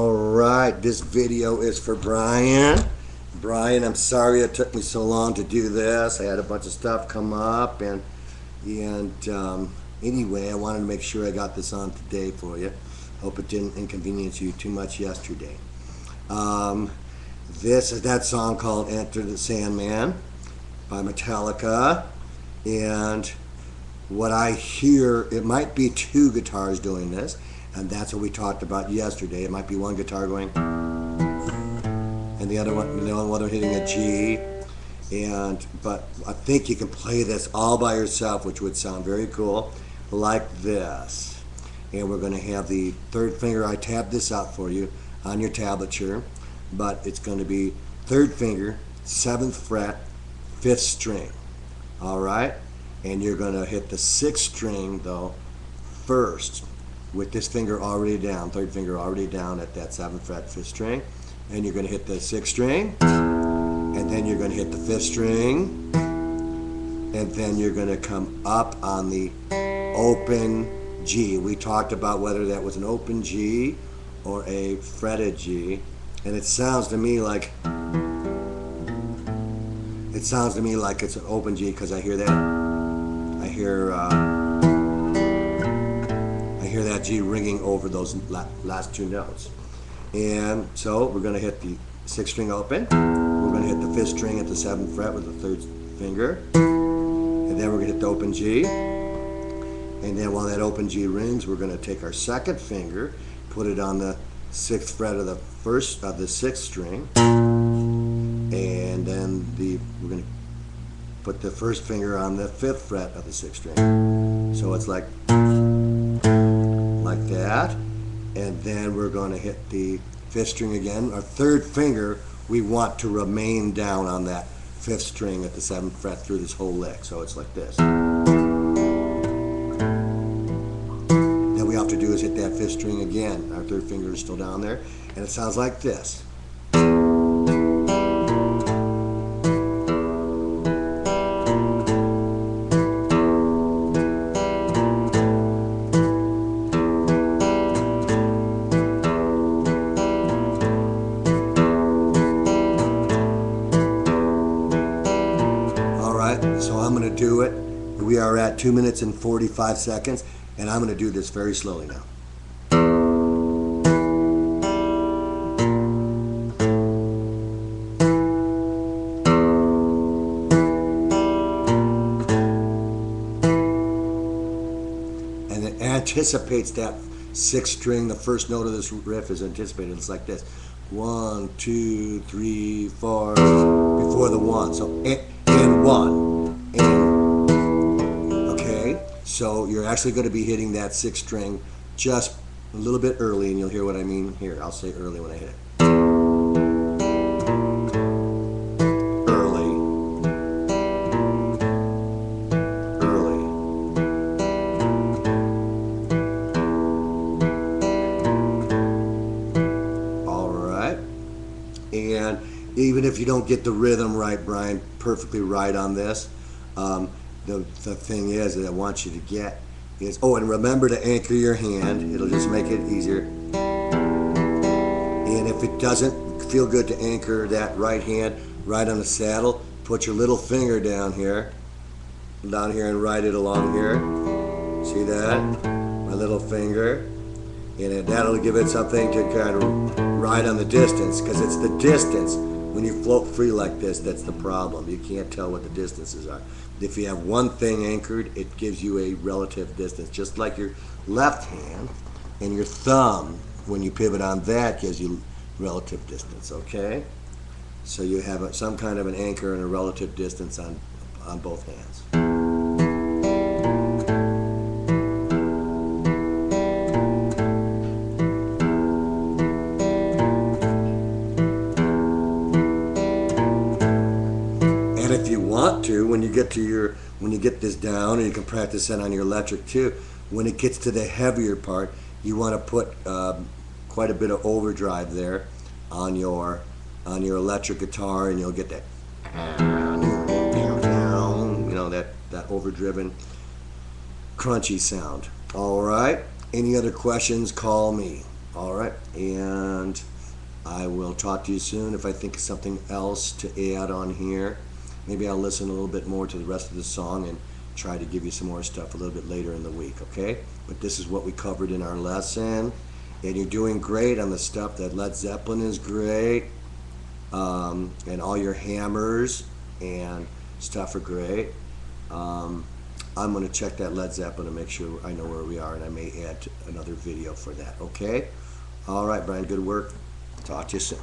Alright, this video is for Brian. Brian, I'm sorry it took me so long to do this. I had a bunch of stuff come up and anyway, I wanted to make sure I got this on today for you. Hope it didn't inconvenience you too much yesterday. This is that song called Enter Sandman by Metallica, and what I hear, it might be two guitars doing this, and that's what we talked about yesterday. It might be one guitar going and the other one hitting a G, but I think you can play this all by yourself, which would sound very cool, like this. And we're going to have the third finger. I tabbed this out for you on your tablature, but it's going to be third finger, 7th fret, 5th string. All right, and you're going to hit the 6th string though first, with this finger already down, third finger already down at that 7th fret, 5th string, and you're going to hit the 6th string, and then you're going to hit the 5th string, and then you're going to come up on the open G. We talked about whether that was an open G or a fretted G, and it sounds to me like it's an open G because I hear that. I hear that G ringing over those last two notes. And so we're going to hit the 6th string open. We're going to hit the 5th string at the 7th fret with the 3rd finger. And then we're going to hit the open G. And then while that open G rings, we're going to take our 2nd finger, put it on the 6th fret of the 6th string. And then we're going to put the 1st finger on the 5th fret of the 6th string. So it's like that, and then we're going to hit the 5th string again. Our 3rd finger, we want to remain down on that 5th string at the 7th fret through this whole lick, so it's like this. Then we have to do is hit that 5th string again. Our 3rd finger is still down there, and it sounds like this. So I'm going to do it. We are at 2 minutes and 45 seconds, and I'm going to do this very slowly now. And it anticipates that 6th string. The first note of this riff is anticipated. It's like this. 1, 2, 3, 4, before the 1. So and 1. Okay, so you're actually going to be hitting that 6th string just a little bit early, and you'll hear what I mean here. I'll say early when I hit it. Early. Early. All right. And even if you don't get the rhythm right, Brian, perfectly right on this, the thing is that I want you to get is, oh, and remember to anchor your hand. It'll just make it easier. And if it doesn't feel good to anchor that right hand right on the saddle, put your little finger down here and ride it along here. See that? My little finger. And that'll give it something to kind of ride on the distance, because it's the distance. When you float free like this, that's the problem. You can't tell what the distances are. If you have one thing anchored, it gives you a relative distance, just like your left hand and your thumb, when you pivot on that, gives you relative distance, okay? So you have some kind of an anchor and a relative distance on both hands. And if you want to, when you get this down, and you can practice that on your electric too, when it gets to the heavier part, you want to put quite a bit of overdrive there on your electric guitar, and you'll get that, you know, that overdriven, crunchy sound. All right. Any other questions? Call me. All right, and I will talk to you soon. If I think of something else to add on here, maybe I'll listen a little bit more to the rest of the song and try to give you some more stuff a little bit later in the week, okay? But this is what we covered in our lesson, and you're doing great on the stuff that Led Zeppelin is great, and all your hammers and stuff are great. I'm going to check that Led Zeppelin to make sure I know where we are, and I may add another video for that, okay? All right, Brian, good work. Talk to you soon.